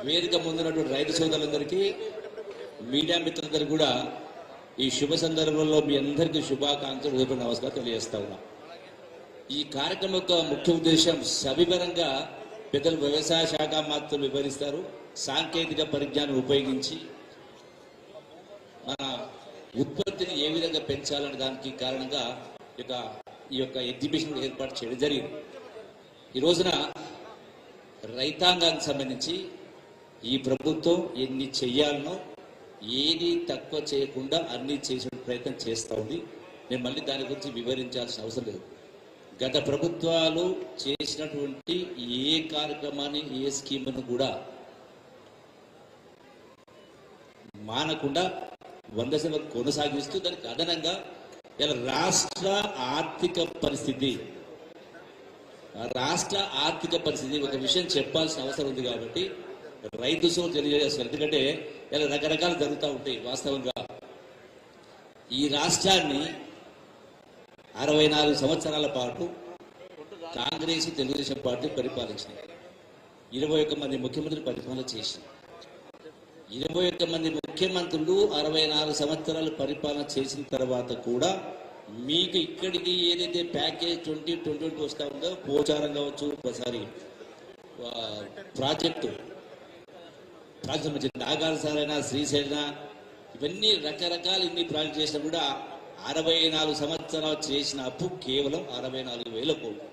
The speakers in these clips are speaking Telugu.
వేదిక ముందున్నటువంటి రైతు సోదరులందరికీ మీడియా మిత్రులందరికీ కూడా ఈ శుభ సందర్భంలో మీ అందరికీ శుభాకాంక్షలు హృదయపూర్వక నమస్కారం తెలియజేస్తా ఉన్నా. ఈ కార్యక్రమం యొక్క ముఖ్య ఉద్దేశం సవివరంగా పెద్దలు వ్యవసాయ శాఖ మాత్రం వివరిస్తారు. సాంకేతిక పరిజ్ఞానం ఉపయోగించి మన ఉత్పత్తిని ఏ విధంగా పెంచాలనే దానికి కారణంగా ఈ యొక్క ఎగ్జిబిషన్ ఏర్పాటు చేయడం జరిగింది. ఈ రోజున రైతాంగానికి సంబంధించి ఈ ప్రభుత్వం ఎన్ని చెయ్యాలనో ఏది తక్కువ చేయకుండా అన్ని చేసే ప్రయత్నం చేస్తూ ఉంది. నేను మళ్ళీ దాని గురించి వివరించాల్సిన అవసరం లేదు. గత ప్రభుత్వాలు చేసినటువంటి ఏ కార్యక్రమాన్ని ఏ స్కీమును కూడా మానకుండా 100% కొనసాగిస్తూ దానికి అదనంగా ఇలా రాష్ట్ర ఆర్థిక పరిస్థితి ఒక విషయం చెప్పాల్సిన అవసరం ఉంది. కాబట్టి రైతు సోదరులు తెలియజేస్తారు. ఎందుకంటే ఇలా రకరకాలు జరుగుతూ ఉంటాయి. వాస్తవంగా ఈ రాష్ట్రాన్ని 64 సంవత్సరాల పాటు కాంగ్రెస్ తెలుగుదేశం పార్టీ పరిపాలించింది. 21 మంది ముఖ్యమంత్రులు పరిపాలన చేసింది. 21 మంది ముఖ్యమంత్రులు 64 సంవత్సరాలు పరిపాలన చేసిన తర్వాత కూడా మీకు ఇక్కడికి ఏదైతే ప్యాకేజ్ 2020 వస్తూ ఉందో, పోచారం కావచ్చు, ఒకసారి ప్రాజెక్టు నాగాల సారైనా, శ్రీశైలన, ఇవన్నీ రకరకాల ఇన్ని ప్రాజెక్టు చేసినా కూడా 64 సంవత్సరాలు చేసిన అప్పు కేవలం 64,000 కోట్లు.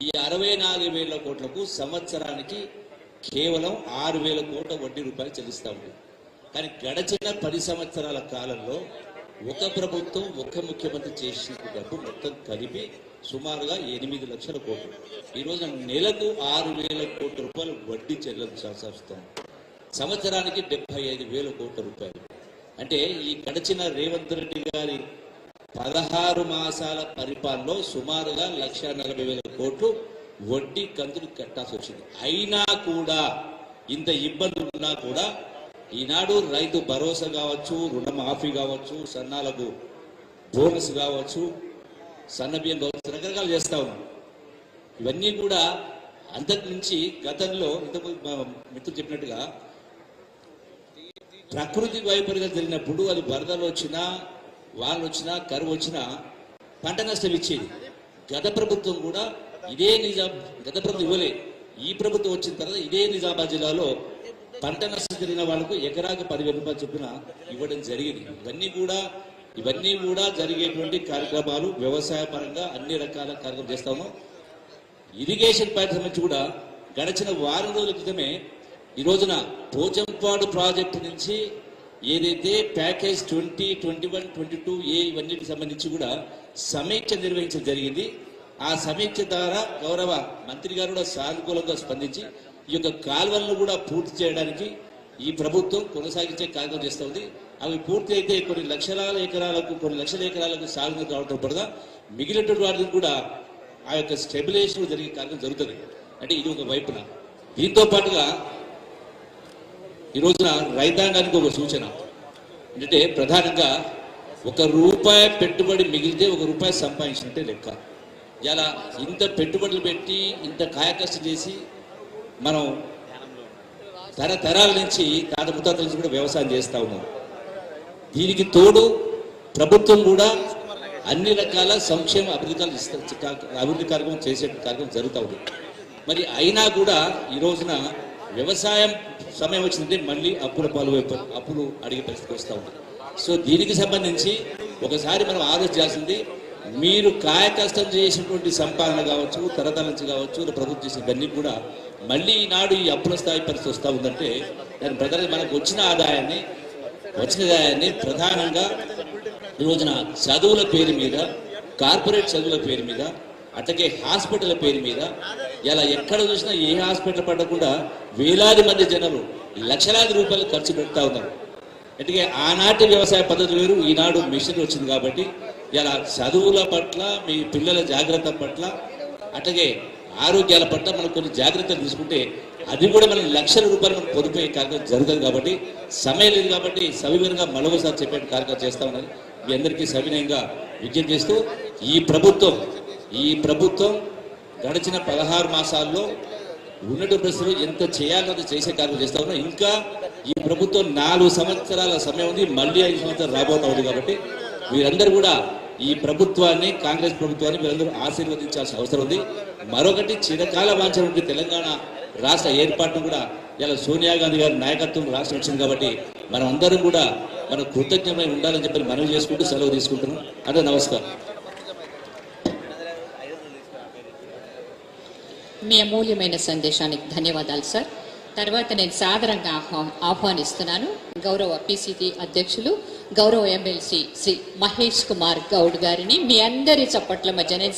ఈ 64,000 కోట్లకు సంవత్సరానికి కేవలం 6,000 కోట్ల వడ్డీ రూపాయలు చెల్లిస్తూ ఉంది. కానీ గడిచిన 10 సంవత్సరాల కాలంలో ఒక ప్రభుత్వం ఒక ముఖ్యమంత్రి చేసిన డబ్బు మొత్తం కలిపి సుమారుగా 8 లక్షల కోట్లు. ఈరోజు నెలకు 6,000 కోట్ల రూపాయలు వడ్డీ చెల్లించాల్సి వస్తుంది. సంవత్సరానికి 75,000 కోట్ల రూపాయలు. అంటే ఈ గడిచిన రేవంత్ రెడ్డి గారి 16 మాసాల పరిపాలనలో సుమారుగా 1,40,000 కోట్లు వడ్డీ కంతులు కట్టాల్సి వచ్చింది. అయినా కూడా ఇంత ఇబ్బందులు ఉన్నా కూడా ఈనాడు రైతు భరోసా కావచ్చు, రుణమాఫీ కావచ్చు, సన్నాలకు బోనస్ కావచ్చు, సన్నబియ్యం కావచ్చు, రకరకాలు చేస్తా ఉన్నాం. ఇవన్నీ కూడా అంతకు మించి గతంలో ఇంతకుముందు మిత్రులు చెప్పినట్టుగా ప్రకృతి వైపరీత్యం జరిగినప్పుడు అది వరదలు వచ్చినా, వానలు వచ్చినా, కరువు వచ్చినా పంట నష్టం ఇచ్చేది. గత ప్రభుత్వం కూడా ఇదే గత ప్రభుత్వం ఇవ్వలే. ఈ ప్రభుత్వం వచ్చిన తర్వాత ఇదే నిజామాబాద్ జిల్లాలో పంట నష్టం జరిగిన వాళ్ళకు ఎకరాకు 10,000 రూపాయలు చొప్పున ఇవ్వడం జరిగింది. ఇవన్నీ కూడా జరిగేటువంటి కార్యక్రమాలు వ్యవసాయ పరంగా అన్ని రకాల కార్యక్రమాలు చేస్తా ఉన్నాం. ఇరిగేషన్ పైపు సంబంధించి కూడా గడిచిన వారం రోజుల క్రితమే ఈ రోజున పోచంపాడు ప్రాజెక్టు నుంచి ఏదైతే ప్యాకేజ్ 2021, 22A ఇవన్నిటికి సంబంధించి కూడా సమీక్ష నిర్వహించడం జరిగింది. ఆ సమీక్ష ద్వారా గౌరవ మంత్రి గారు కూడా సానుకూలంగా స్పందించి ఈ యొక్క కాలువలను కూడా పూర్తి చేయడానికి ఈ ప్రభుత్వం కొనసాగించే కార్యక్రమం చేస్తూ ఉంది. అవి పూర్తి అయితే కొన్ని లక్షల ఎకరాలకు సాగు కావడం పడగా మిగిలినటువంటి వాటిని కూడా ఆ యొక్క స్టెబిలైజేషన్ జరిగే కార్యక్రమం జరుగుతుంది. అంటే ఇది ఒక వైపున. దీంతో పాటుగా ఈ రోజున రైతాంగానికి ఒక సూచన ఏంటంటే, ప్రధానంగా ₹1 పెట్టుబడి మిగిలితే ₹1 సంపాదించినట్టే లెక్క. ఇలా ఇంత పెట్టుబడులు పెట్టి ఇంత కాయకష్టం చేసి మనం తరతరాల నుంచి తాత ముత్తాతల నుంచి కూడా వ్యవసాయం చేస్తూ ఉన్నాం. దీనికి తోడు ప్రభుత్వం కూడా అన్ని రకాల సంక్షేమ అభివృద్ధి కార్యక్రమం చేసే కార్యక్రమం జరుగుతూ ఉంది. మరి అయినా కూడా ఈ రోజున వ్యవసాయం సమయం వచ్చిందంటే మళ్ళీ అప్పులు అడిగే పరిస్థితి వస్తూ ఉంది. సో దీనికి సంబంధించి ఒకసారి మనం ఆలోచించాల్సింది, మీరు కాయకష్టం చేసినటువంటి సంపాదన కావచ్చు, తరతరాల నుంచి కావచ్చు, ప్రభుత్వం చేసిన ఇవన్నీ కూడా మళ్ళీ ఈనాడు ఈ అప్పుల స్థాయి పరిస్థితి వస్తూ ఉందంటే దాని ప్రధానంగా మనకు వచ్చిన ఆదాయాన్ని ప్రధానంగా ఈ రోజున చదువుల పేరు మీద, కార్పొరేట్ చదువుల పేరు మీద, అట్లాగే హాస్పిటల్ పేరు మీద ఇలా ఎక్కడ చూసినా ఏ హాస్పిటల్ పడకుండా వేలాది మంది జనాలు లక్షలాది రూపాయలు ఖర్చు పెడతా ఉన్నారు. అంటే ఆనాటి వ్యవసాయ పద్ధతి వేరు, ఈనాడు మిషన్ వచ్చింది. కాబట్టి ఇలా చదువుల పట్ల, మీ పిల్లల జాగ్రత్త పట్ల, అట్లాగే ఆరోగ్యాల పట్ల మనం కొన్ని జాగ్రత్తలు తీసుకుంటే అది కూడా మనం లక్షల రూపాయలు మనం పొదుపు కార్యక్రమం జరుగుతుంది. కాబట్టి సమయం లేదు కాబట్టి సవివరంగా మరొకసారి చెప్పే కార్యక్రమం చేస్తా ఉన్నది. మీ అందరికీ సవినయంగా విజ్ఞప్తి చేస్తూ ఈ ప్రభుత్వం గడిచిన 16 మాసాల్లో ఉన్నటువంటి పరిస్థితుల్లో ఎంత చేయాలో అది చేసే కార్యక్రమం చేస్తా ఉన్నాం. ఇంకా ఈ ప్రభుత్వం 4 సంవత్సరాల సమయం ఉంది, మళ్ళీ 5 సంవత్సరాలు రాబోతా ఉంది. కాబట్టి వీరందరూ కూడా ఈ ప్రభుత్వాన్ని, కాంగ్రెస్ ప్రభుత్వాన్ని మీరందరూ ఆశీర్వదించాల్సిన అవసరం ఉంది. మరొకటి, చిరకాల వాంఛన ఉంటే తెలంగాణ రాష్ట్ర ఏర్పాటును కూడా ఇలా సోనియా గాంధీ గారి నాయకత్వం రాష్ట్రం వచ్చింది. కాబట్టి మనం అందరం కూడా మనం కృతజ్ఞమై ఉండాలని చెప్పి మనవి చేసుకుంటూ సెలవు తీసుకుంటున్నాం. అంటే నమస్కారం. మీ అమూల్యమైన సందేశానికి ధన్యవాదాలు సార్. తర్వాత నేను సాదరంగా ఆహ్వానిస్తున్నాను గౌరవ పిసిసి అధ్యక్షులు, గౌరవ ఎమ్మెల్సీ శ్రీ మహేష్ కుమార్ గౌడ్ గారిని. మీ అందరి చప్పట్ల మధ్య నేను